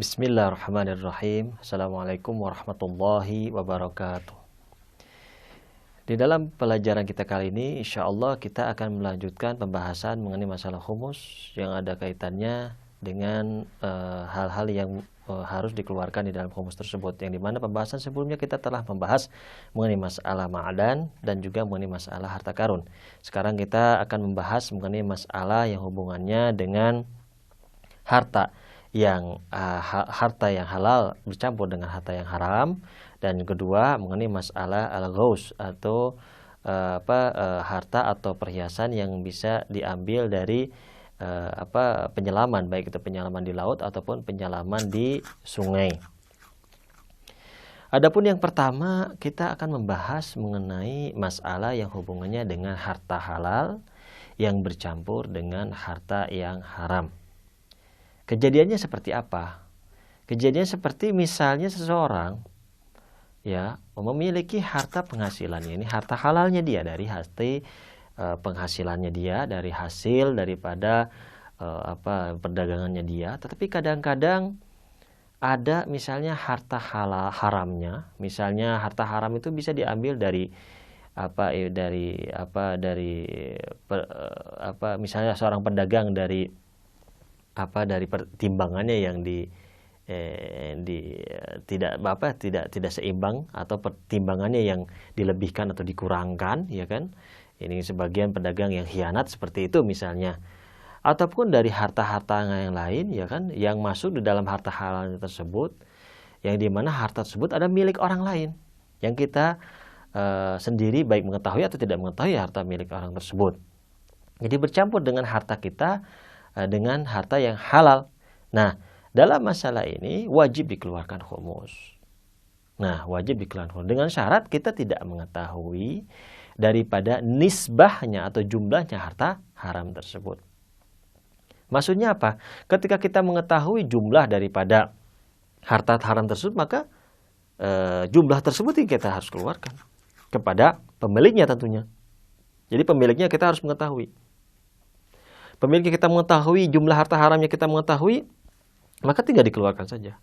Bismillahirrahmanirrahim. Assalamualaikum warahmatullahi wabarakatuh. Di dalam pelajaran kita kali ini, insya Allah kita akan melanjutkan pembahasan mengenai masalah humus yang ada kaitannya dengan hal-hal yang harus dikeluarkan di dalam humus tersebut. Yang dimana pembahasan sebelumnya kita telah membahas mengenai masalah ma'adan dan juga mengenai masalah harta karun. Sekarang kita akan membahas mengenai masalah yang hubungannya dengan harta yang halal bercampur dengan harta yang haram, dan yang kedua mengenai masalah al-ghaus atau harta atau perhiasan yang bisa diambil dari penyelaman, baik itu penyelaman di laut ataupun penyelaman di sungai. Adapun yang pertama, kita akan membahas mengenai masalah yang hubungannya dengan harta halal yang bercampur dengan harta yang haram. Kejadiannya seperti apa? Kejadian seperti misalnya seseorang memiliki harta penghasilannya, ini harta halalnya dia dari hasil penghasilannya dia, dari hasil daripada perdagangannya dia. Tetapi kadang-kadang ada misalnya harta halal haramnya. Misalnya harta haram itu bisa diambil dari misalnya seorang pedagang dari pertimbangannya yang tidak seimbang, atau pertimbangannya yang dilebihkan atau dikurangkan, ya kan? Ini sebagian pedagang yang khianat seperti itu misalnya. Ataupun dari harta-harta yang lain, ya kan, yang masuk di dalam harta halal tersebut, yang dimana harta tersebut ada milik orang lain, yang kita sendiri baik mengetahui atau tidak mengetahui harta milik orang tersebut. Jadi bercampur dengan harta kita dengan harta yang halal. Nah, dalam masalah ini wajib dikeluarkan khumus. Dengan syarat kita tidak mengetahui daripada nisbahnya atau jumlahnya harta haram tersebut. Maksudnya apa? Ketika kita mengetahui jumlah daripada harta haram tersebut, maka jumlah tersebut yang kita harus keluarkan kepada pemiliknya tentunya. Jadi pemiliknya kita harus mengetahui. Pemiliknya kita mengetahui, jumlah harta haramnya kita mengetahui, maka tinggal dikeluarkan saja.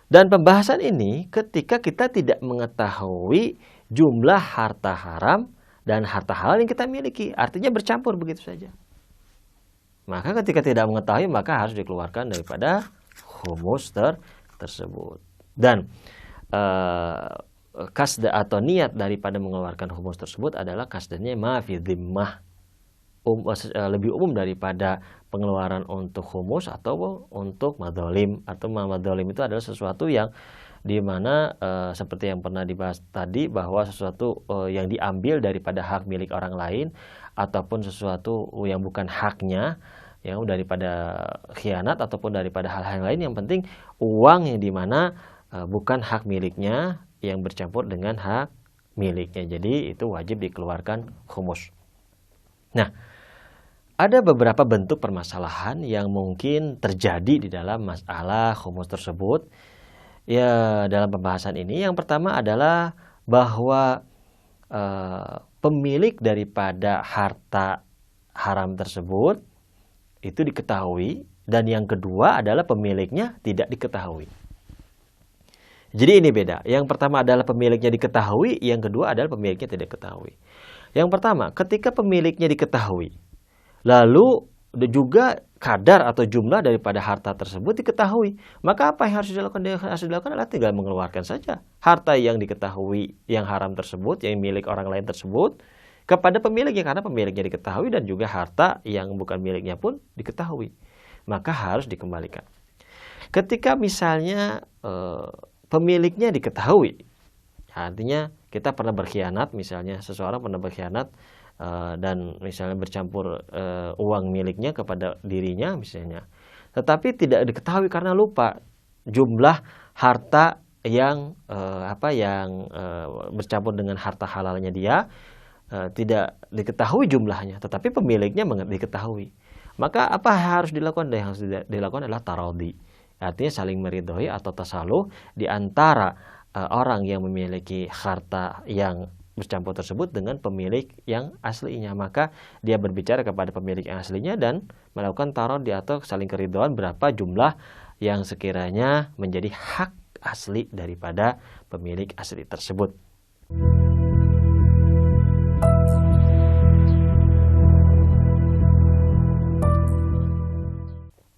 Dan pembahasan ini ketika kita tidak mengetahui jumlah harta haram dan harta halal yang kita miliki, artinya bercampur begitu saja. Maka ketika tidak mengetahui, maka harus dikeluarkan daripada khumus tersebut. Dan kasda atau niat daripada mengeluarkan khumus tersebut adalah kasdanya ma fi dhimmah, lebih umum daripada pengeluaran untuk khumus atau untuk madzalim. Atau madzalim itu adalah sesuatu yang dimana seperti yang pernah dibahas tadi, bahwa sesuatu yang diambil daripada hak milik orang lain, ataupun sesuatu yang bukan haknya, yang daripada khianat ataupun daripada hal-hal lain, yang penting uang yang dimana bukan hak miliknya yang bercampur dengan hak miliknya. Jadi itu wajib dikeluarkan khumus. Nah, ada beberapa bentuk permasalahan yang mungkin terjadi di dalam masalah khumus tersebut. Ya, dalam pembahasan ini yang pertama adalah bahwa pemilik daripada harta haram tersebut itu diketahui, dan yang kedua adalah pemiliknya tidak diketahui. Jadi ini beda. Yang pertama adalah pemiliknya diketahui, yang kedua adalah pemiliknya tidak diketahui. Yang pertama, ketika pemiliknya diketahui, lalu juga kadar atau jumlah daripada harta tersebut diketahui, maka apa yang harus dilakukan? Yang harus dilakukan adalah tinggal mengeluarkan saja harta yang diketahui yang haram tersebut, yang milik orang lain tersebut, kepada pemiliknya, karena pemiliknya diketahui dan juga harta yang bukan miliknya pun diketahui, maka harus dikembalikan. Ketika misalnya pemiliknya diketahui, artinya kita pernah berkhianat, misalnya seseorang pernah berkhianat dan misalnya bercampur uang miliknya kepada dirinya misalnya, tetapi tidak diketahui karena lupa jumlah harta yang bercampur dengan harta halalnya dia, tidak diketahui jumlahnya, tetapi pemiliknya diketahui. Maka apa yang harus dilakukan? Yang harus dilakukan adalah taradhi, artinya saling meridhoi atau tasaluh di antara orang yang memiliki harta yang bercampur tersebut dengan pemilik yang aslinya. Maka dia berbicara kepada pemilik yang aslinya dan melakukan taradhi atau saling keridhaan berapa jumlah yang sekiranya menjadi hak asli daripada pemilik asli tersebut.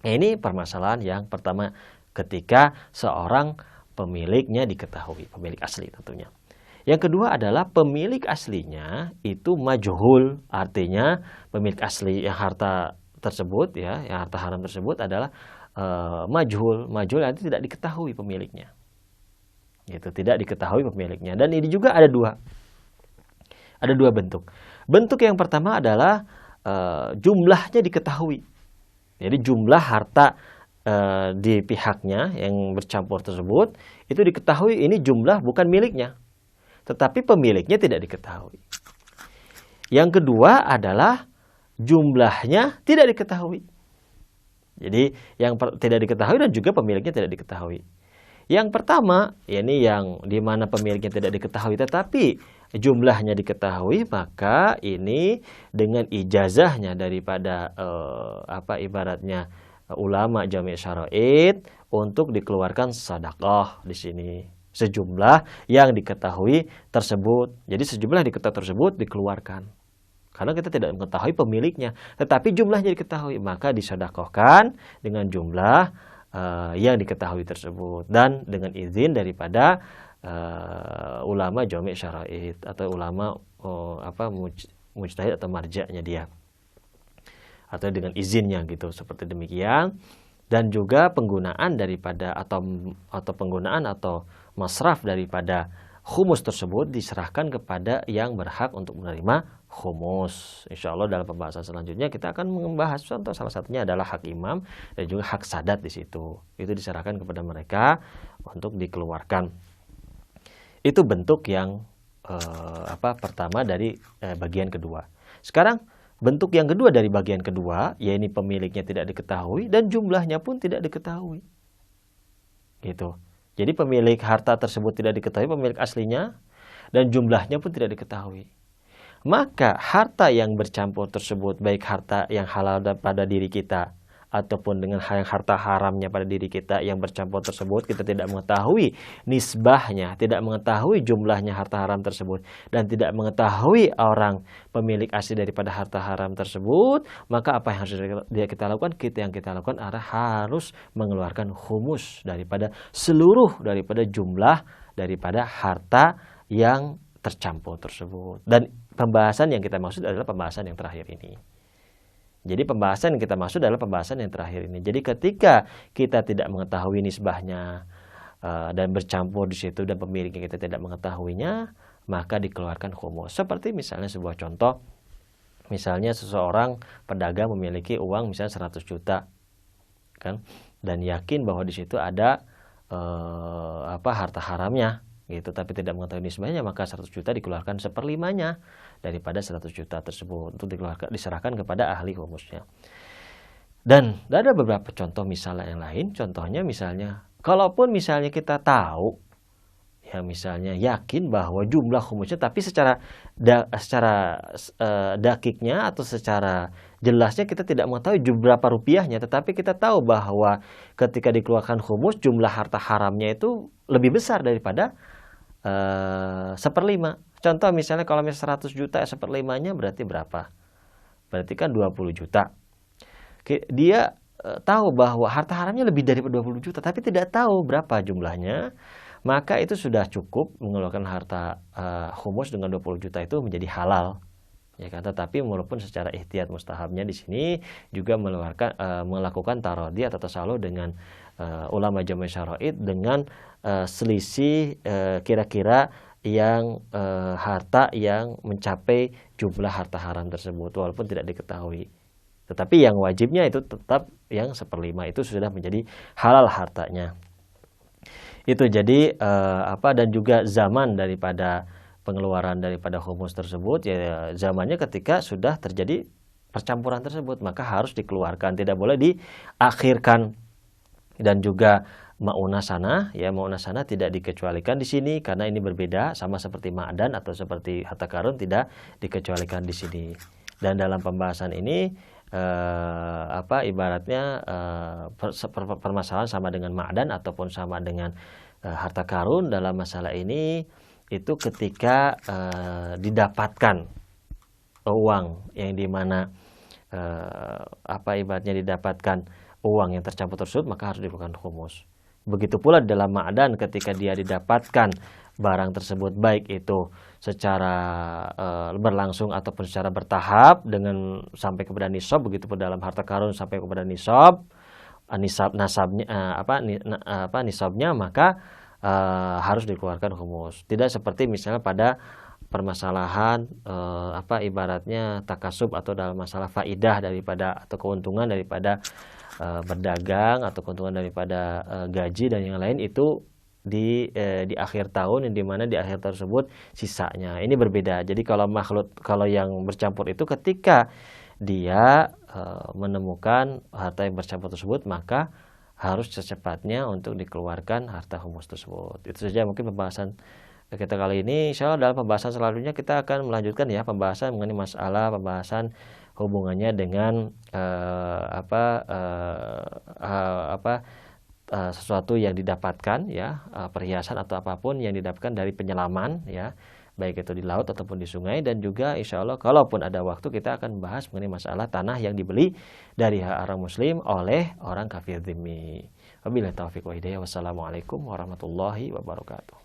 Nah, ini permasalahan yang pertama ketika seorang pemiliknya diketahui, pemilik asli tentunya. Yang kedua adalah pemilik aslinya itu majhul, artinya pemilik asli yang harta tersebut ya, yang harta haram tersebut adalah majhul. Majhul artinya tidak diketahui pemiliknya. Gitu, tidak diketahui pemiliknya. Dan ini juga ada dua bentuk. Bentuk yang pertama adalah jumlahnya diketahui. Jadi jumlah harta di pihaknya yang bercampur tersebut itu diketahui ini jumlah bukan miliknya, tetapi pemiliknya tidak diketahui. Yang kedua adalah jumlahnya tidak diketahui. Jadi yang tidak diketahui dan juga pemiliknya tidak diketahui. Yang pertama, ini yang dimana pemiliknya tidak diketahui tetapi jumlahnya diketahui, maka ini dengan ijazahnya daripada ibaratnya ulama jami' syara'id untuk dikeluarkan sedekah di sini sejumlah yang diketahui tersebut. Jadi sejumlah diketahui tersebut dikeluarkan. Karena kita tidak mengetahui pemiliknya, tetapi jumlahnya diketahui, maka disedekahkan dengan jumlah yang diketahui tersebut dan dengan izin daripada ulama jami' syara'id atau ulama mujtahid atau marja'nya dia, atau dengan izinnya gitu, seperti demikian. Dan juga penggunaan daripada atau penggunaan atau masraf daripada khumus tersebut diserahkan kepada yang berhak untuk menerima khumus. Insya Allah dalam pembahasan selanjutnya kita akan membahas contoh, salah satunya adalah hak imam dan juga hak sadat di situ. Itu diserahkan kepada mereka untuk dikeluarkan. Itu bentuk yang pertama dari bagian kedua. Sekarang bentuk yang kedua dari bagian kedua, yaitu pemiliknya tidak diketahui dan jumlahnya pun tidak diketahui. Gitu. Jadi pemilik harta tersebut tidak diketahui, pemilik aslinya, dan jumlahnya pun tidak diketahui. Maka harta yang bercampur tersebut, baik harta yang halal pada diri kita ataupun dengan harta haramnya pada diri kita yang bercampur tersebut, kita tidak mengetahui nisbahnya, tidak mengetahui jumlahnya harta haram tersebut, dan tidak mengetahui orang pemilik asli daripada harta haram tersebut, maka apa yang harus kita lakukan? Yang kita lakukan adalah harus mengeluarkan khumus daripada seluruh daripada jumlah daripada harta yang tercampur tersebut. Dan pembahasan yang kita maksud adalah pembahasan yang terakhir ini. Jadi pembahasan yang kita maksud adalah pembahasan yang terakhir ini. Jadi ketika kita tidak mengetahui nisbahnya dan bercampur di situ dan pemiliknya kita tidak mengetahuinya, maka dikeluarkan khumus. Seperti misalnya sebuah contoh, misalnya seseorang pedagang memiliki uang misalnya 100 juta, kan, dan yakin bahwa di situ ada harta haramnya, gitu, tapi tidak mengetahui nisbahnya, maka 100 juta dikeluarkan 1/5-nya daripada 100 juta tersebut untuk diserahkan kepada ahli khumusnya. Dan ada beberapa contoh misalnya yang lain. Contohnya misalnya, kalaupun misalnya kita tahu, ya misalnya yakin bahwa jumlah khumusnya, tapi secara dakiknya atau secara jelasnya kita tidak mengetahui berapa rupiahnya, tetapi kita tahu bahwa ketika dikeluarkan khumus jumlah harta haramnya itu lebih besar daripada 1/5. Contoh misalnya kalau misalnya 100 juta 1/5-nya berarti berapa? Berarti kan 20 juta. Dia tahu bahwa harta haramnya lebih dari 20 juta, tapi tidak tahu berapa jumlahnya, maka itu sudah cukup mengeluarkan harta khumus dengan 20 juta itu menjadi halal. Ya kan, tetapi walaupun secara ihtiyat mustahabnya di sini juga melakukan tarodhi atau tasaluh dengan ulama jami' syara'id dengan selisih kira-kira yang harta yang mencapai jumlah harta haram tersebut walaupun tidak diketahui. Tetapi yang wajibnya itu tetap yang 1/5 itu sudah menjadi halal hartanya. Itu jadi dan juga zaman daripada pengeluaran daripada khumus tersebut, ya zamannya ketika sudah terjadi percampuran tersebut, maka harus dikeluarkan, tidak boleh diakhirkan. Dan juga maunasana, ya maunasana tidak dikecualikan di sini karena ini berbeda, sama seperti ma'dan atau seperti harta karun tidak dikecualikan di sini. Dan dalam pembahasan ini ibaratnya permasalahan sama dengan ma'dan ataupun sama dengan harta karun dalam masalah ini, itu ketika didapatkan uang yang dimana ibaratnya didapatkan uang yang tercampur tersebut, maka harus dikeluarkan khumus. Begitu pula dalam ma'dan, ketika dia didapatkan barang tersebut baik itu secara berlangsung ataupun secara bertahap dengan sampai kepada nisab, begitu pun dalam harta karun sampai kepada nisab, nisabnya, maka harus dikeluarkan khumus. Tidak seperti misalnya pada permasalahan ibaratnya takasub atau dalam masalah faidah daripada atau keuntungan daripada berdagang atau keuntungan daripada gaji dan yang lain, itu di akhir tahun, yang dimana di akhir tersebut sisanya ini berbeda. Jadi kalau yang bercampur itu ketika dia menemukan harta yang bercampur tersebut, maka harus secepatnya untuk dikeluarkan harta humus tersebut. Itu saja mungkin pembahasan kita kali ini. Insya Allah dalam pembahasan selanjutnya kita akan melanjutkan ya pembahasan mengenai masalah pembahasan hubungannya dengan sesuatu yang didapatkan ya, perhiasan atau apapun yang didapatkan dari penyelaman ya, baik itu di laut ataupun di sungai. Dan juga insya Allah kalaupun ada waktu kita akan membahas mengenai masalah tanah yang dibeli dari orang muslim oleh orang kafir dzimmi. Wabillahi taufiq wa hidayah. Wassalamualaikum warahmatullahi wabarakatuh.